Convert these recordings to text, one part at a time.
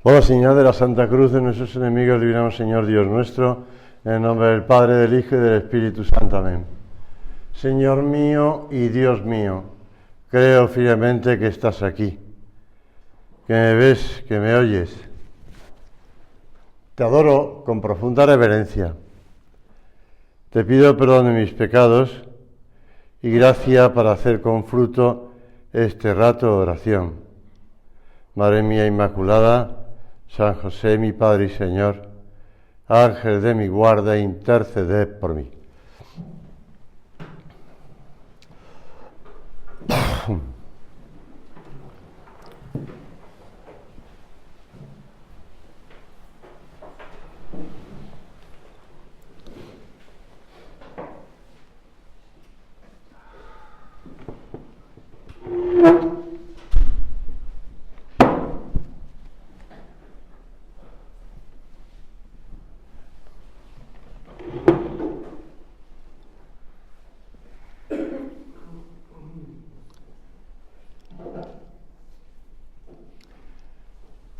Hola, Señor de la Santa Cruz de nuestros enemigos, líbranos, Señor Dios nuestro, en el nombre del Padre, del Hijo y del Espíritu Santo. Amén. Señor mío y Dios mío, creo firmemente que estás aquí, que me ves, que me oyes. Te adoro con profunda reverencia. Te pido perdón de mis pecados y gracia para hacer con fruto este rato de oración. Madre mía Inmaculada, San José, mi Padre y Señor, Ángel de mi guarda, interceded por mí.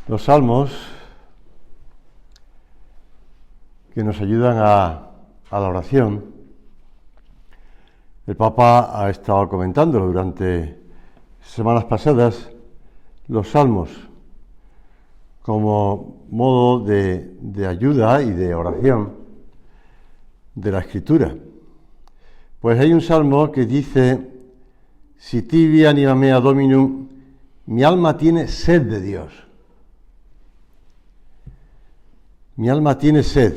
Los salmos que nos ayudan a la oración, el Papa ha estado comentándolo durante semanas pasadas, los salmos como modo de ayuda y de oración de la Escritura. Pues hay un salmo que dice: Si tibi anima mea Dominum, mi alma tiene sed de Dios. Mi alma tiene sed.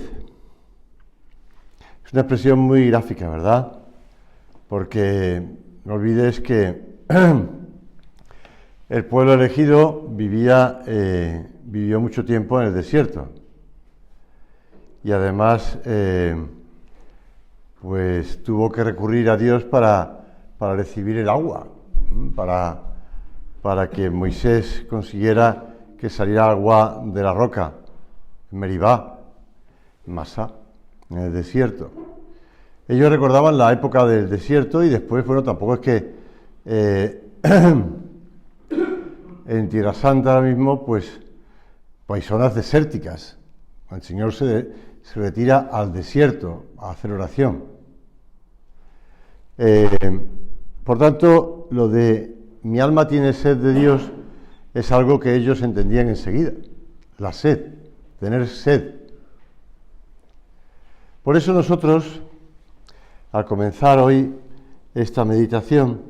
Es una expresión muy gráfica, ¿verdad? Porque no olvides que el pueblo elegido vivió mucho tiempo en el desierto. Y además, pues tuvo que recurrir a Dios para recibir el agua, para que Moisés consiguiera que saliera agua de la roca. Meribá, Masá, en el desierto. Ellos recordaban la época del desierto y después, bueno, tampoco es que en Tierra Santa ahora mismo, pues hay zonas desérticas. El Señor se retira al desierto a hacer oración. Por tanto, lo de mi alma tiene sed de Dios es algo que ellos entendían enseguida, la sed. Tener sed. Por eso nosotros, al comenzar hoy esta meditación,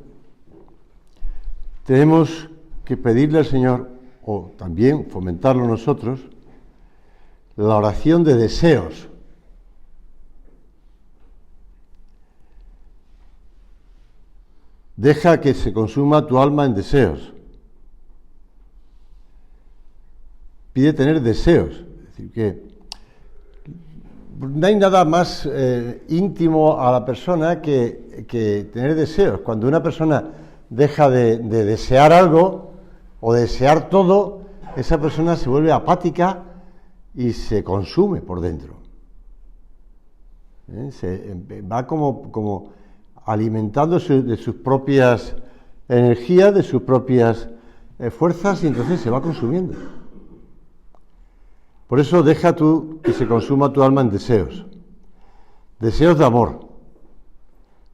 tenemos que pedirle al Señor, o también fomentarlo nosotros, la oración de deseos. Deja que se consuma tu alma en deseos. Pide tener deseos. Que no hay nada más íntimo a la persona que tener deseos. Cuando una persona deja de desear algo o de desear todo, esa persona se vuelve apática y se consume por dentro. Va como alimentándose de sus propias energías, de sus propias fuerzas, y entonces se va consumiendo. Por eso deja tú que se consuma tu alma en deseos. Deseos de amor,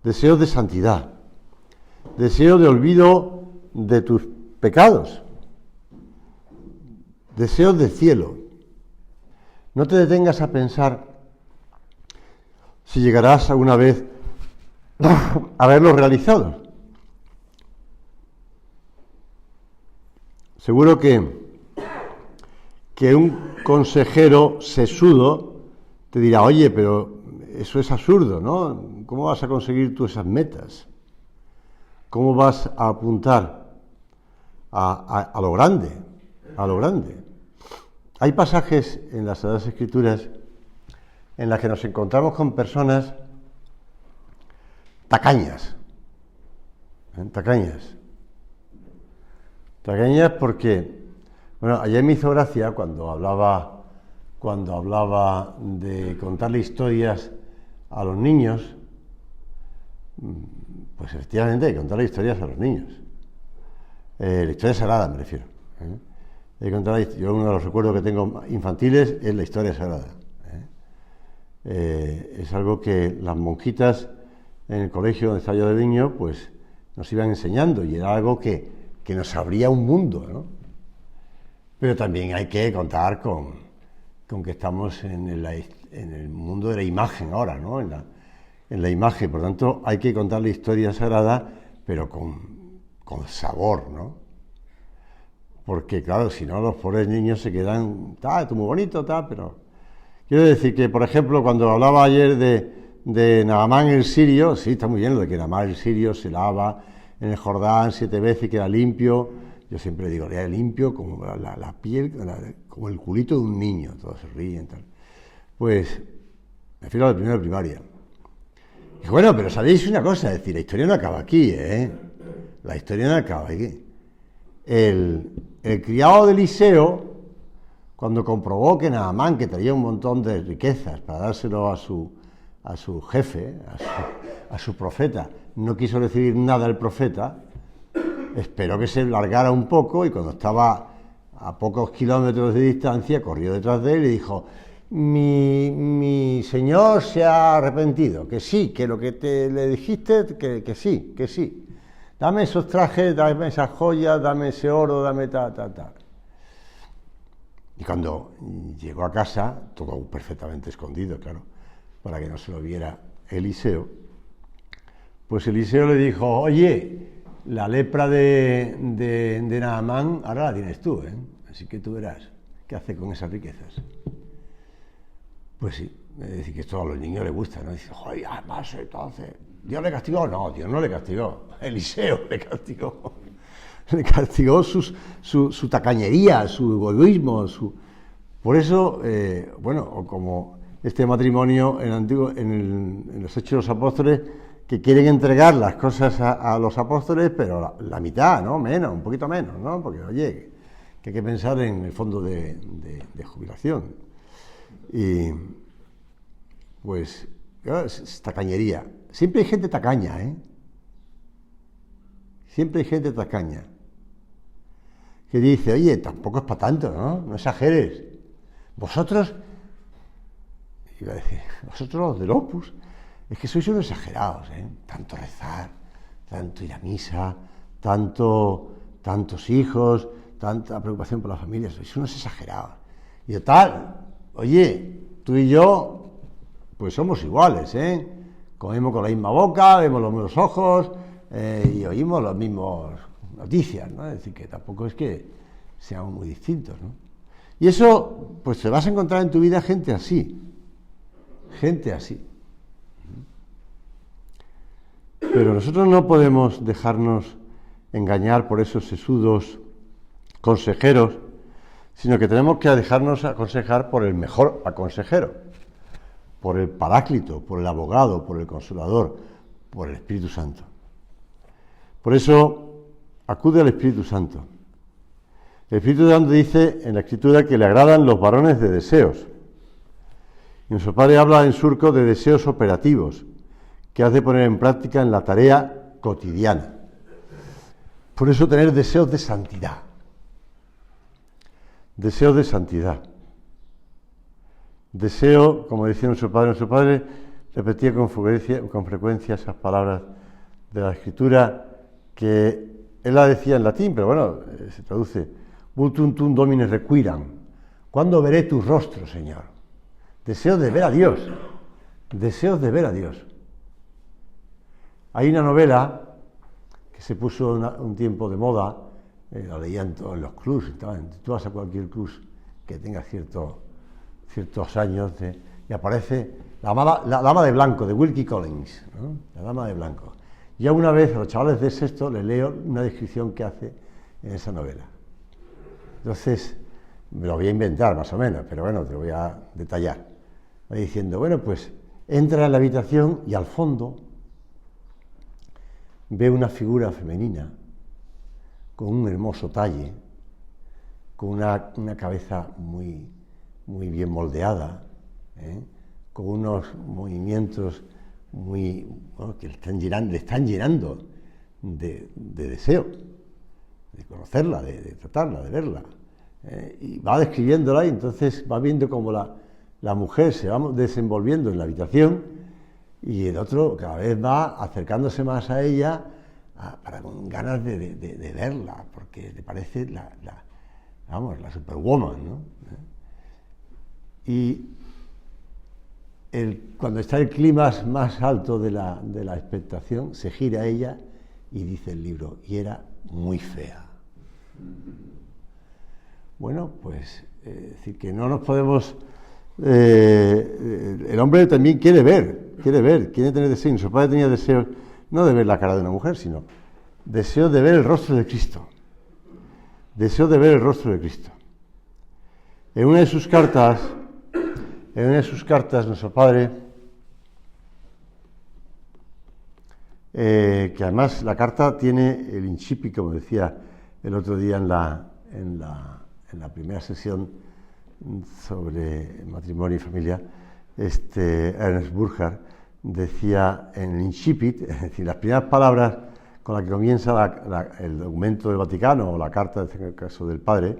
deseos de santidad, deseos de olvido de tus pecados, deseos del cielo. No te detengas a pensar si llegarás alguna vez a verlos realizados. Seguro que un consejero sesudo te dirá: oye, pero eso es absurdo, ¿no? ¿Cómo vas a conseguir tú esas metas? ¿Cómo vas a apuntar a lo grande? A lo grande. Hay pasajes en las Sagradas Escrituras en las que nos encontramos con personas tacañas. Tacañas porque, bueno, ayer me hizo gracia cuando hablaba de contarle historias a los niños. Pues efectivamente hay que contarle historias a los niños. La historia sagrada me refiero. Hay que contar, yo uno de los recuerdos que tengo infantiles es la historia sagrada. Es algo que las monjitas en el colegio donde estaba yo de niño, pues nos iban enseñando y era algo que nos abría un mundo, ¿no? Pero también hay que contar con que estamos en el mundo de la imagen ahora, ¿no? En la imagen, por tanto, hay que contar la historia sagrada, pero con sabor, ¿no? Porque, claro, si no, los pobres niños se quedan, esto es muy bonito, pero... Quiero decir que, por ejemplo, cuando hablaba ayer de Naamán el sirio, sí, está muy bien lo de que Naamán el sirio se lava en el Jordán 7 veces y queda limpio. Yo siempre digo, queda limpio como la piel, como el culito de un niño, todos se ríen, tal. Pues, me refiero al primero de primaria. Y bueno, pero sabéis una cosa, es decir, la historia no acaba aquí, ¿eh? La historia no acaba aquí. El criado de Eliseo, cuando comprobó que Naamán, que traía un montón de riquezas para dárselo a su jefe, a su profeta, no quiso recibir nada del profeta, esperó que se largara un poco y cuando estaba a pocos kilómetros de distancia, corrió detrás de él y dijo: mi señor se ha arrepentido, que sí, que lo que le dijiste, que sí. Dame esos trajes, dame esas joyas, dame ese oro, dame tal. Y cuando llegó a casa, todo perfectamente escondido, claro, para que no se lo viera Eliseo, pues Eliseo le dijo: oye, la lepra de Naamán ahora la tienes tú, ¿eh? Así que tú verás qué hace con esas riquezas. Pues sí, es decir, que esto a los niños les gusta, ¿no? Dicen, joder, además, entonces, ¿Dios le castigó? No, Dios no le castigó, Eliseo le castigó. Le castigó su tacañería, su egoísmo, Por eso, como este matrimonio en los Hechos de los Apóstoles, que quieren entregar las cosas a los apóstoles, pero la mitad, ¿no? Menos, un poquito menos, ¿no? Porque, oye, que hay que pensar en el fondo de jubilación. Y, pues, claro, es tacañería. Siempre hay gente tacaña, ¿eh? Siempre hay gente tacaña que dice: oye, tampoco es para tanto, ¿no? No exageres. Vosotros, iba a decir, vosotros los del Opus, es que sois unos exagerados, ¿eh? Tanto rezar, tanto ir a misa, tantos hijos, tanta preocupación por la familia, sois unos exagerados. Y yo, oye, tú y yo, pues somos iguales, ¿eh? Comemos con la misma boca, vemos los mismos ojos y oímos las mismas noticias, ¿no? Es decir, que tampoco es que seamos muy distintos, ¿no? Y eso, pues te vas a encontrar en tu vida gente así. Pero nosotros no podemos dejarnos engañar por esos sesudos consejeros, sino que tenemos que dejarnos aconsejar por el mejor consejero, por el Paráclito, por el abogado, por el Consolador, por el Espíritu Santo. Por eso, acude al Espíritu Santo. El Espíritu Santo dice en la Escritura que le agradan los varones de deseos. Y nuestro Padre habla en surco de deseos operativos, que has de poner en práctica en la tarea cotidiana. Por eso tener deseos de santidad. Deseos de santidad. Deseo, como decía nuestro Padre repetía con frecuencia esas palabras de la Escritura, que él la decía en latín, pero bueno, se traduce: Vultum tum domine requiram. ¿Cuándo veré tu rostro, Señor? Deseos de ver a Dios. Deseos de ver a Dios. Hay una novela que se puso un tiempo de moda, la leían en los clubs, tú vas a cualquier club que tenga ciertos años, y aparece la Dama de Blanco, de Wilkie Collins, ¿no? La Dama de Blanco. Ya una vez a los chavales de sexto les leo una descripción que hace en esa novela. Entonces, me lo voy a inventar más o menos, pero bueno, te lo voy a detallar. Va diciendo, bueno, pues entra en la habitación y al fondo ve una figura femenina con un hermoso talle, con una cabeza muy bien moldeada, con unos movimientos que le están llenando de deseo, de conocerla, de tratarla, de verla. y va describiéndola, y entonces va viendo cómo la mujer se va desenvolviendo en la habitación, y el otro cada vez va acercándose más a ella con ganas de verla, porque le parece la superwoman, ¿no? Y cuando está el clima más alto de la expectación, se gira a ella y dice el libro, y era muy fea. Bueno, pues, es decir, que no nos podemos... el hombre también quiere tener deseo. Nuestro padre tenía deseo no de ver la cara de una mujer, sino deseo de ver el rostro de Cristo. Deseo de ver el rostro de Cristo. En una de sus cartas, nuestro padre, que además la carta tiene el incipit, como decía el otro día en la primera sesión sobre matrimonio y familia, Ernest Burkhardt decía en el incipit, es decir, las primeras palabras con las que comienza el documento del Vaticano, o la carta, en el caso del padre,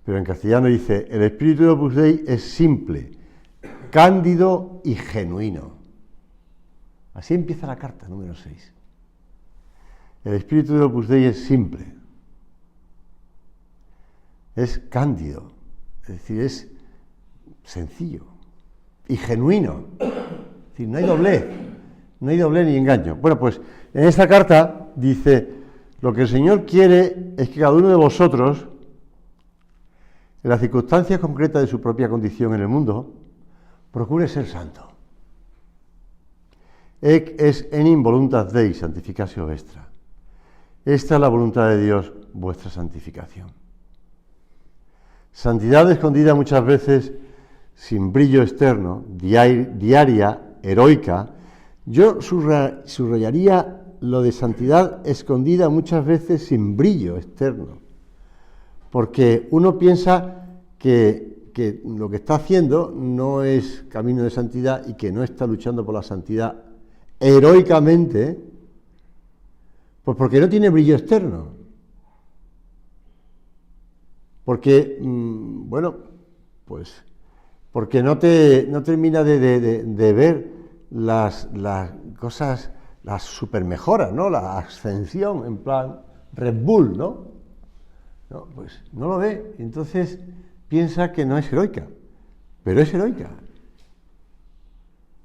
pero en castellano dice, el espíritu de Opus Dei es simple, cándido y genuino. Así empieza la carta número 6. El espíritu de Opus Dei es simple, es cándido, es decir, es sencillo y genuino. Es decir, no hay doblez ni engaño. Bueno, pues en esta carta dice, lo que el Señor quiere es que cada uno de vosotros, en las circunstancias concretas de su propia condición en el mundo, procure ser santo. Ec es enim voluntas Dei, santificatio vestra. Esta es la voluntad de Dios, vuestra santificación. Santidad escondida muchas veces sin brillo externo, diaria, heroica. Yo subrayaría lo de santidad escondida muchas veces sin brillo externo, porque uno piensa que lo que está haciendo no es camino de santidad y que no está luchando por la santidad heroicamente, pues porque no tiene brillo externo. Porque, porque no termina de ver las cosas, las supermejoras, ¿no? La ascensión, en plan Red Bull, ¿no? No, pues no lo ve, entonces piensa que no es heroica, pero es heroica.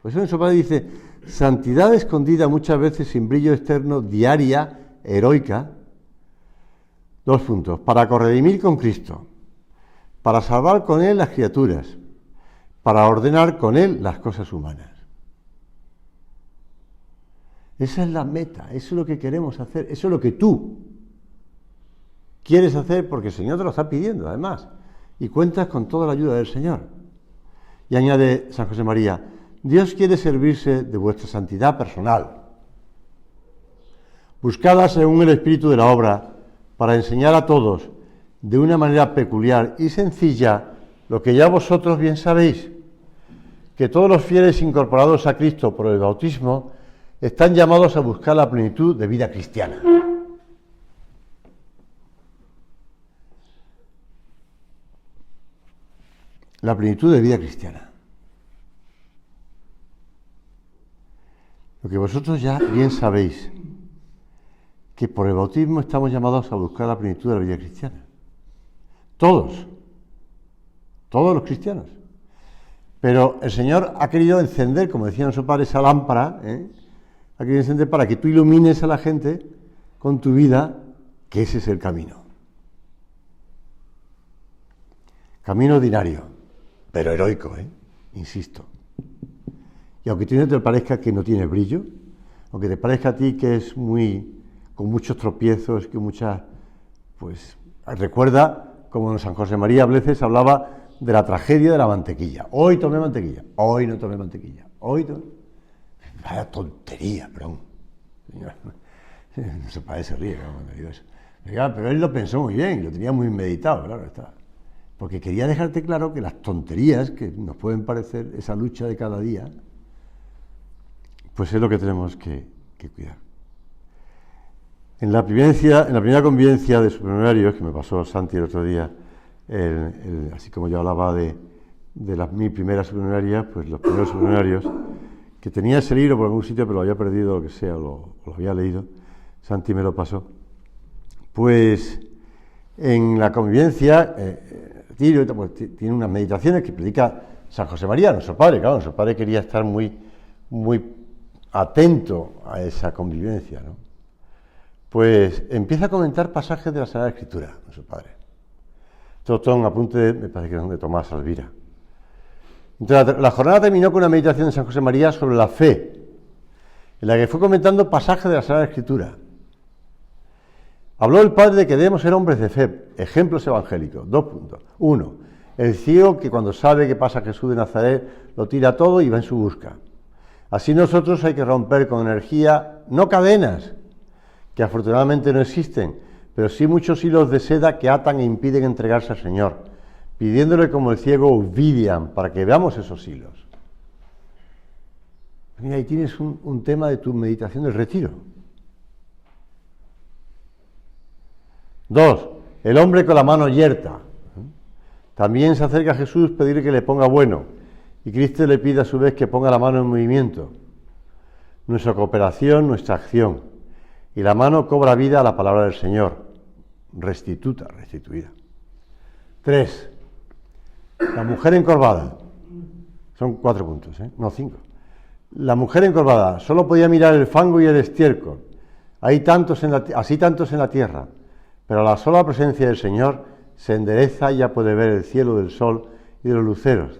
Por eso nuestro padre dice, santidad escondida muchas veces sin brillo externo, diaria, heroica. 2 puntos, para corredimir con Cristo, para salvar con Él las criaturas, para ordenar con Él las cosas humanas. Esa es la meta, eso es lo que queremos hacer, eso es lo que tú quieres hacer porque el Señor te lo está pidiendo, además, y cuentas con toda la ayuda del Señor. Y añade San José María, Dios quiere servirse de vuestra santidad personal, buscada según el espíritu de la obra, para enseñar a todos, de una manera peculiar y sencilla, lo que ya vosotros bien sabéis, que todos los fieles incorporados a Cristo por el bautismo están llamados a buscar la plenitud de vida cristiana. La plenitud de vida cristiana. Lo que vosotros ya bien sabéis, que por el bautismo estamos llamados a buscar la plenitud de la vida cristiana. Todos los cristianos. Pero el Señor ha querido encender, como decía nuestro padre, esa lámpara, ha querido encender para que tú ilumines a la gente con tu vida, que ese es el camino. Camino ordinario, pero heroico, insisto. Y aunque a ti no te parezca que no tiene brillo, aunque te parezca a ti que es con muchos tropiezos, que muchas, pues, recuerda, como San José María a veces hablaba de la tragedia de la mantequilla. Hoy tomé mantequilla, hoy no tomé mantequilla, hoy tomé... Vaya tontería, perdón. No se parece, ríe cuando digo eso. Pero él lo pensó muy bien, lo tenía muy meditado, claro está. Porque quería dejarte claro que las tonterías que nos pueden parecer, esa lucha de cada día, pues es lo que tenemos que cuidar. En la primera convivencia de supernumerios, que me pasó Santi el otro día, así como yo hablaba de mis primeras secundarias, pues los primeros secundarios, que tenía ese libro por algún sitio, pero lo había perdido, lo que sea, o lo había leído, Santi me lo pasó, pues en la convivencia, Tiro pues, tiene unas meditaciones que predica San José María, nuestro padre. Claro, nuestro padre quería estar muy atento a esa convivencia, ¿no? Pues empieza a comentar pasajes de la Sagrada Escritura, nuestro padre. Todo un apunte, me parece que son de Tomás Alvira. Entonces, la jornada terminó con una meditación de San José María sobre la fe, en la que fue comentando pasajes de la Sagrada Escritura. Habló el padre de que debemos ser hombres de fe, ejemplos evangélicos. 2 puntos. 1. El ciego que cuando sabe que pasa Jesús de Nazaret, lo tira todo y va en su busca. Así nosotros hay que romper con energía, no cadenas, que afortunadamente no existen, pero sí muchos hilos de seda que atan e impiden entregarse al Señor, pidiéndole como el ciego Ovidian, para que veamos esos hilos. Mira, ahí tienes un tema de tu meditación del retiro. 2. El hombre con la mano yerta. También se acerca a Jesús pedirle que le ponga bueno, y Cristo le pide a su vez que ponga la mano en movimiento. Nuestra cooperación, nuestra acción. Y la mano cobra vida a la palabra del Señor. Restituida. 3. La mujer encorvada. Son 4 puntos, no 5. La mujer encorvada solo podía mirar el fango y el estiércol. Así tantos en la tierra. Pero a la sola presencia del Señor se endereza y ya puede ver el cielo del sol y de los luceros.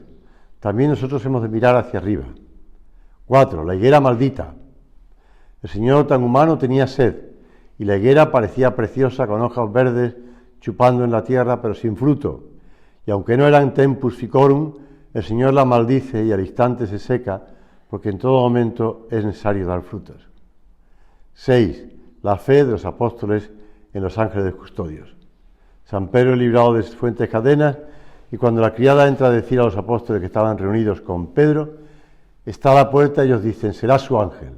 También nosotros hemos de mirar hacia arriba. 4. La higuera maldita. El Señor tan humano tenía sed, y la higuera parecía preciosa con hojas verdes chupando en la tierra, pero sin fruto. Y aunque no eran tempus ficorum, el Señor la maldice y al instante se seca, porque en todo momento es necesario dar frutos. 6. La fe de los apóstoles en los ángeles custodios. San Pedro es librado de fuentes cadenas, y cuando la criada entra a decir a los apóstoles que estaban reunidos con Pedro, está a la puerta y ellos dicen, será su ángel.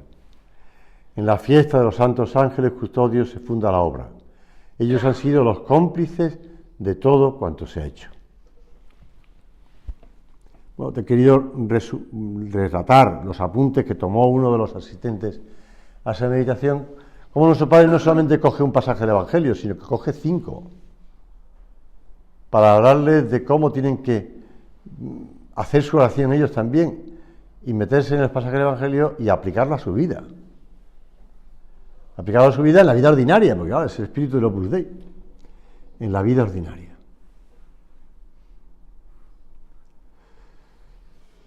En la fiesta de los santos ángeles custodios se funda la obra. Ellos han sido los cómplices de todo cuanto se ha hecho. Bueno, te he querido relatar los apuntes que tomó uno de los asistentes a esa meditación, como nuestro Padre no solamente coge un pasaje del Evangelio, sino que coge 5, para hablarles de cómo tienen que hacer su oración ellos también, y meterse en el pasaje del Evangelio y aplicarlo a su vida. Aplicarlo a su vida en la vida ordinaria, porque claro, es el espíritu del Opus Dei, en la vida ordinaria.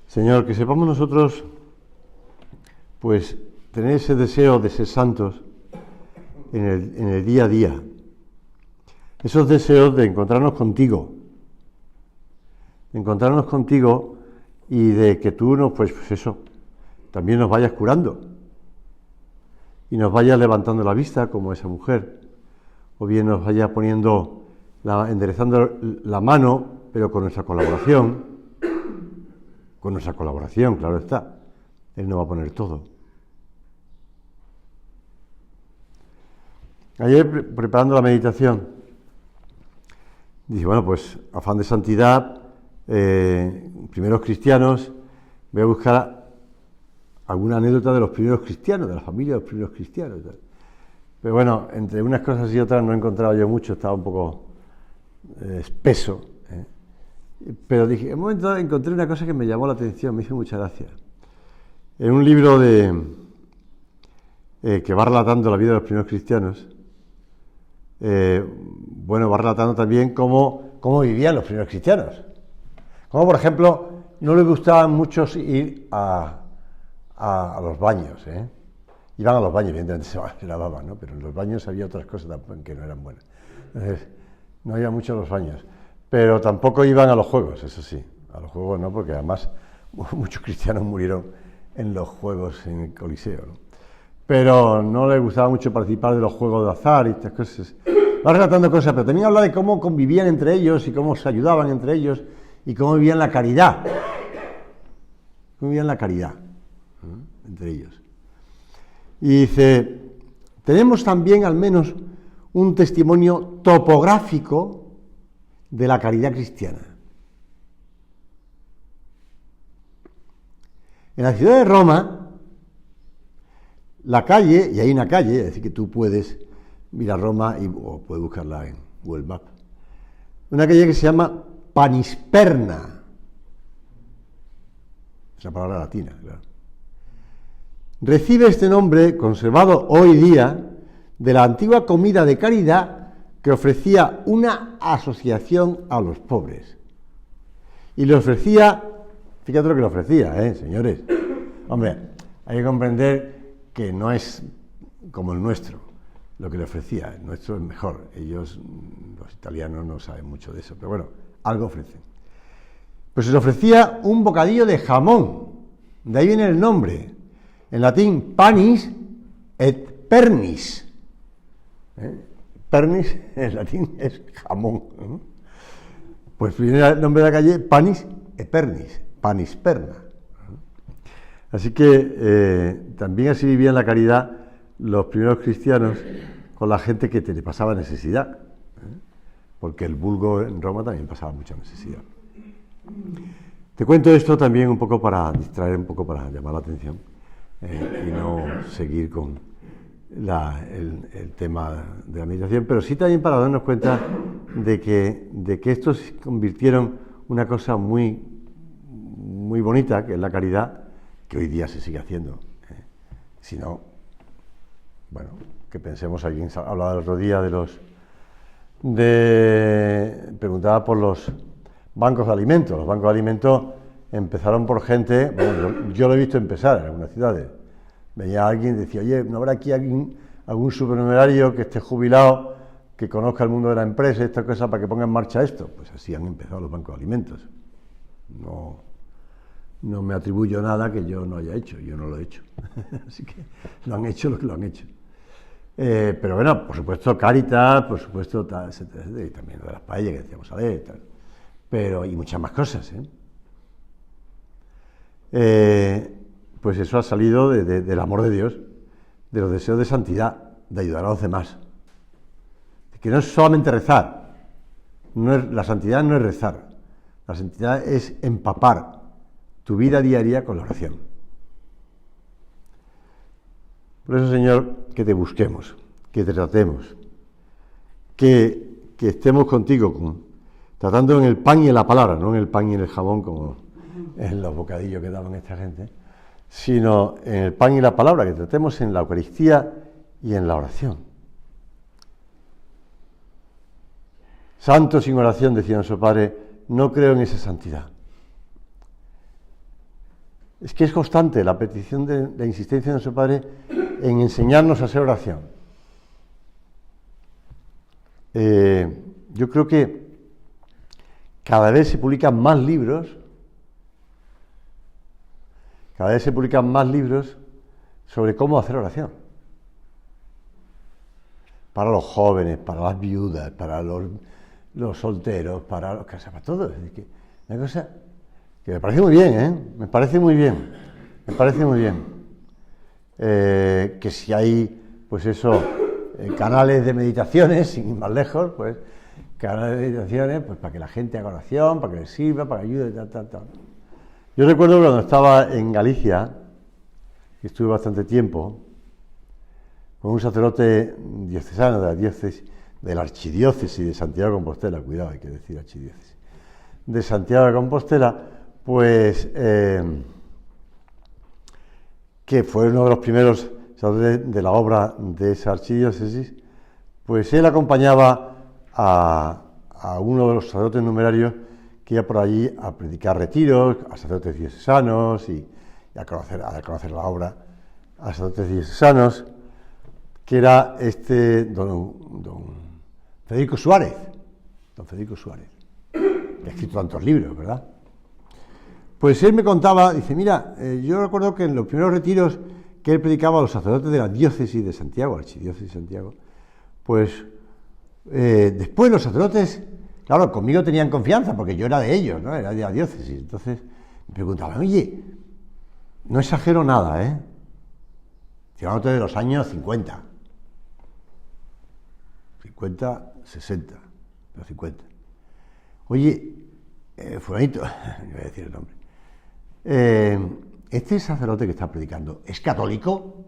Señor, que sepamos nosotros, pues, tener ese deseo de ser santos en el día a día. Esos deseos de encontrarnos contigo. Y de que tú nos, pues eso, también nos vayas curando. Y nos vayas levantando la vista, como esa mujer. O bien nos vayas enderezando la mano, pero con nuestra colaboración. Con nuestra colaboración, claro está. Él no va a poner todo. Ayer, preparando la meditación, dije, bueno, pues, afán de santidad, primeros cristianos, voy a buscar alguna anécdota de los primeros cristianos, de la familia de los primeros cristianos. Pero bueno, entre unas cosas y otras no he encontrado yo mucho, estaba un poco espeso. Pero dije, en un momento dado encontré una cosa que me llamó la atención, me hizo mucha gracia. En un libro que va relatando la vida de los primeros cristianos, va relatando también cómo vivían los primeros cristianos. Como por ejemplo, no les gustaba mucho ir a los baños, Iban a los baños, evidentemente se lavaban, ¿no? Pero en los baños había otras cosas que no eran buenas. Entonces, no había mucho en los baños. Pero tampoco iban a los juegos, eso sí. A los juegos no, porque además muchos cristianos murieron en los juegos en el Coliseo, ¿no? Pero no les gustaba mucho participar de los juegos de azar y estas cosas. Va relatando cosas, pero también habla de cómo convivían entre ellos y cómo se ayudaban entre ellos y cómo vivían la caridad. Cómo vivían la caridad, ¿no? Entre ellos. Y dice, tenemos también al menos un testimonio topográfico de la caridad cristiana. En la ciudad de Roma, la calle, y hay una calle, es decir, que tú puedes ir a Roma o puedes buscarla en Google Maps, una calle que se llama Panisperna, es la palabra latina, claro. Recibe este nombre, conservado hoy día, de la antigua comida de caridad que ofrecía una asociación a los pobres. Y le ofrecía, fíjate lo que le ofrecía, señores. Hombre, hay que comprender que no es como el nuestro, lo que le ofrecía. El nuestro es mejor. Ellos, los italianos, no saben mucho de eso, pero bueno, algo ofrecen. Pues se le ofrecía un bocadillo de jamón. De ahí viene el nombre. En latín, panis et pernis. Pernis en latín es jamón. Pues viene el nombre de la calle, panis et pernis, panisperna. Así que también así vivían la caridad los primeros cristianos con la gente que le pasaba necesidad, porque el vulgo en Roma también pasaba mucha necesidad. Te cuento esto también un poco para distraer un poco, para llamar la atención y no seguir con el tema de la meditación, pero sí también para darnos cuenta de que estos convirtieron una cosa muy, muy bonita, que es la caridad, que hoy día se sigue haciendo. Si no, bueno, que pensemos, alguien hablaba el otro día preguntaba por los bancos de alimentos. Los bancos de alimentos empezaron por gente, bueno, yo lo he visto empezar en algunas ciudades. Venía alguien y decía, oye, ¿no habrá aquí algún supernumerario que esté jubilado, que conozca el mundo de la empresa, esta cosa, para que ponga en marcha esto? Pues así han empezado los bancos de alimentos. No me atribuyo nada que yo no haya hecho, yo no lo he hecho. Así que lo han hecho los que lo han hecho. Pero bueno, por supuesto Cáritas, por supuesto tal, etcétera, y también lo de las paellas que decíamos a ver, tal. Pero, y muchas más cosas, pues eso ha salido del amor de Dios, de los deseos de santidad, de ayudar a los demás. Que no es solamente rezar, la santidad no es rezar, la santidad es empapar tu vida diaria con la oración. Por eso, Señor, que te busquemos, que te tratemos, que estemos contigo, tratando en el pan y en la palabra, no en el pan y en el jamón como en los bocadillos que daban esta gente, sino en el pan y la palabra, que tratemos en la Eucaristía y en la oración. Santo sin oración, decía nuestro Padre, no creo en esa santidad. Es que es constante la petición de la insistencia de nuestro Padre en enseñarnos a hacer oración. Yo creo que cada vez se publican más libros sobre cómo hacer oración. Para los jóvenes, para las viudas, para los solteros, para los casados, para todos. Es que una cosa que me parece muy bien, me parece muy bien. Que si hay, pues eso, canales de meditaciones, sin ir más lejos, pues canales de meditaciones, pues para que la gente haga oración, para que les sirva, para que ayude, tal. Yo recuerdo cuando estaba en Galicia, que estuve bastante tiempo, con un sacerdote diocesano de la archidiócesis de Santiago de Compostela, cuidado, hay que decir archidiócesis, de Santiago de Compostela, pues que fue uno de los primeros sacerdotes de la obra de esa archidiócesis, pues él acompañaba a uno de los sacerdotes numerarios que iba por allí a predicar retiros, a sacerdotes diocesanos y a conocer la obra a sacerdotes diocesanos, que era don Federico Suárez, que ha escrito tantos libros, ¿verdad? Pues él me contaba, dice, mira, yo recuerdo que en los primeros retiros que él predicaba a los sacerdotes de la diócesis de Santiago, archidiócesis de Santiago, pues después los sacerdotes, claro, conmigo tenían confianza, porque yo era de ellos, ¿no? Era de la diócesis. Entonces me preguntaban, oye, no exagero nada, Estoy hablando de los años 50, 60, pero 50. oye, fulanito, no voy a decir el nombre, este sacerdote que está predicando, ¿es católico?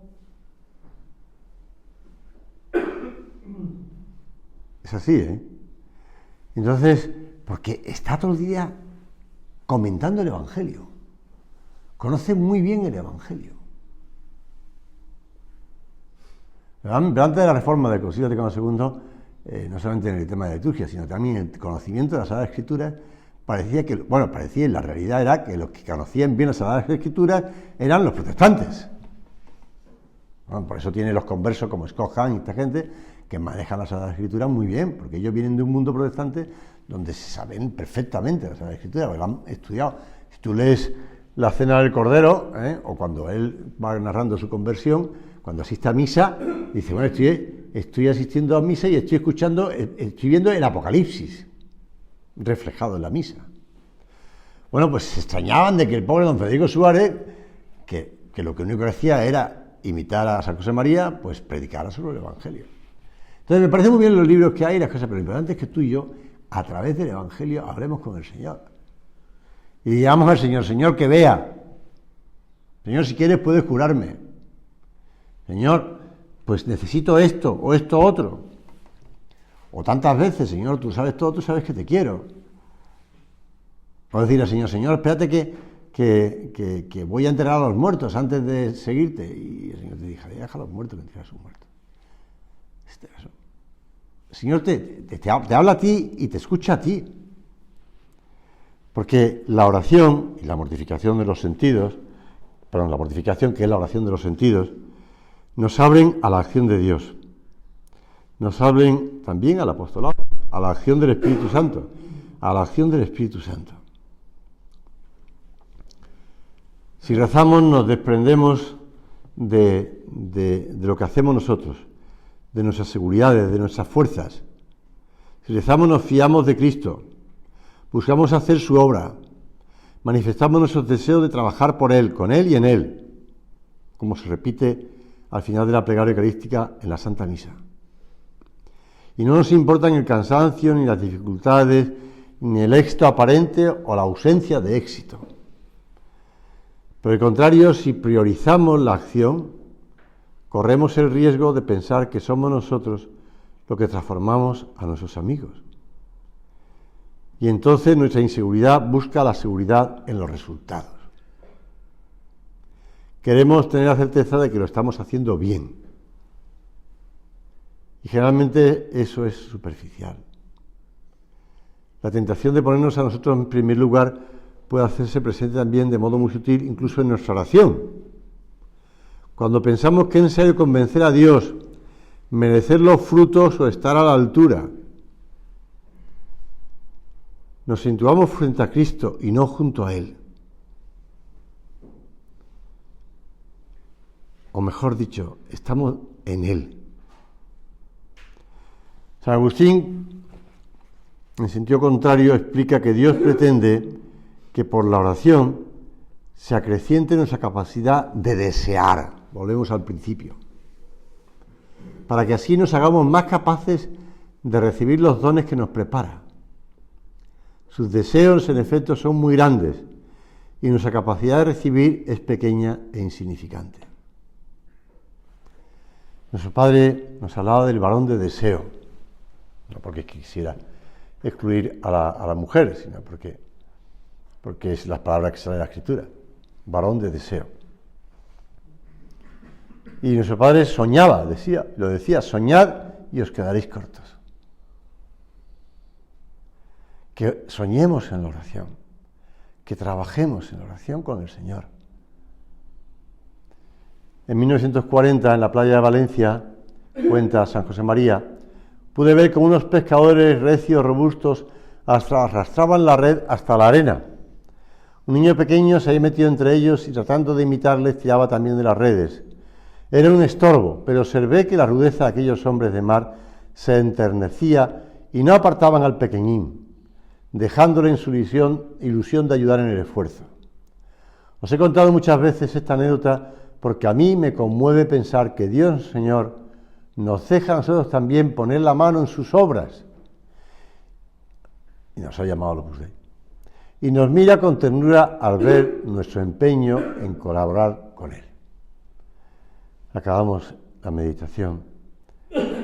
Es así, ¿eh? Entonces, porque está todo el día comentando el Evangelio, conoce muy bien el Evangelio. Pero antes de la reforma del Concilio Vaticano II, no solamente en el tema de la liturgia, sino también en el conocimiento de las Sagradas Escrituras, parecía, y la realidad era que los que conocían bien las Sagradas Escrituras eran los protestantes. Bueno, por eso tiene los conversos como Scott Hahn y esta gente que manejan las Sagradas Escrituras muy bien, porque ellos vienen de un mundo protestante donde se saben perfectamente las Sagradas Escrituras, porque lo han estudiado. Si tú lees la Cena del Cordero, o cuando él va narrando su conversión, cuando asiste a misa, dice, bueno, estoy asistiendo a misa y estoy viendo el Apocalipsis reflejado en la misa. Bueno, pues se extrañaban de que el pobre don Federico Suárez, que lo único que hacía era imitar a San José María, pues predicara sobre el Evangelio. Entonces me parece muy bien los libros que hay, las cosas, pero lo importante es que tú y yo, a través del Evangelio, hablemos con el Señor. Y digamos al Señor, Señor, que vea. Señor, si quieres puedes curarme. Señor, pues necesito esto o esto otro. O tantas veces, Señor, tú sabes todo, tú sabes que te quiero. O decir al Señor, Señor, espérate que voy a enterrar a los muertos antes de seguirte. Y el Señor te dice, deja a los muertos que enterrar a sus muertos. El Señor te habla a ti y te escucha a ti. Porque la oración y la mortificación de los sentidos, la mortificación que es la oración de los sentidos, nos abren a la acción de Dios. Nos abren también al apostolado, a la acción del Espíritu Santo, a la acción del Espíritu Santo. Si rezamos nos desprendemos de lo que hacemos nosotros, de nuestras seguridades, de nuestras fuerzas. Si rezamos nos fiamos de Cristo, buscamos hacer su obra, manifestamos nuestros deseos de trabajar por Él, con Él y en Él, como se repite al final de la plegaria eucarística en la Santa Misa. Y no nos importan el cansancio, ni las dificultades, ni el éxito aparente o la ausencia de éxito. Por el contrario, si priorizamos la acción, corremos el riesgo de pensar que somos nosotros los que transformamos a nuestros amigos. Y entonces nuestra inseguridad busca la seguridad en los resultados. Queremos tener la certeza de que lo estamos haciendo bien. Y generalmente eso es superficial. La tentación de ponernos a nosotros en primer lugar puede hacerse presente también de modo muy sutil, incluso en nuestra oración. Cuando pensamos que es necesario convencer a Dios, merecer los frutos o estar a la altura, nos situamos frente a Cristo y no junto a Él. O mejor dicho, estamos en Él. San Agustín, en sentido contrario, explica que Dios pretende que por la oración se acreciente nuestra capacidad de desear. Volvemos al principio. Para que así nos hagamos más capaces de recibir los dones que nos prepara. Sus deseos, en efecto, son muy grandes y nuestra capacidad de recibir es pequeña e insignificante. Nuestro Padre nos hablaba del varón de deseo, no porque quisiera excluir a la mujer, sino porque es la palabra que sale de la Escritura, varón de deseo. Y nuestro Padre soñaba, lo decía, soñad y os quedaréis cortos. Que soñemos en la oración, que trabajemos en la oración con el Señor. En 1940, en la playa de Valencia, cuenta San José María, pude ver como unos pescadores recios, robustos, arrastraban la red hasta la arena. Un niño pequeño se había metido entre ellos y tratando de imitarles tiraba también de las redes. Era un estorbo, pero observé que la rudeza de aquellos hombres de mar se enternecía y no apartaban al pequeñín, dejándole en su ilusión de ayudar en el esfuerzo. Os he contado muchas veces esta anécdota porque a mí me conmueve pensar que Dios, Señor, nos deja a nosotros también poner la mano en sus obras y nos ha llamado al Opus Dei. Y nos mira con ternura al ver nuestro empeño en colaborar con Él. Acabamos la meditación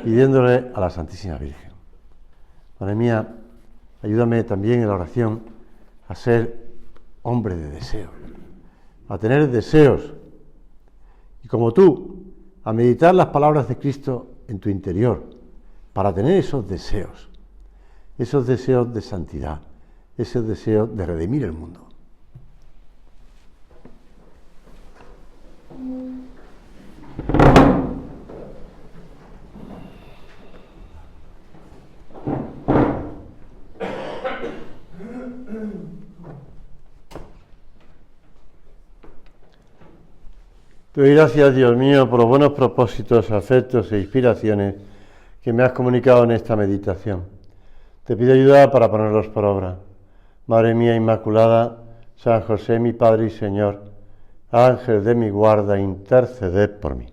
pidiéndole a la Santísima Virgen: Madre mía, ayúdame también en la oración a ser hombre de deseos, a tener deseos, y como tú, a meditar las palabras de Cristo en tu interior, para tener esos deseos de santidad, esos deseos de redimir el mundo. Te doy gracias, Dios mío, por los buenos propósitos, afectos e inspiraciones que me has comunicado en esta meditación. Te pido ayuda para ponerlos por obra. Madre mía Inmaculada, San José, mi Padre y Señor, Ángel de mi guarda, interceded por mí.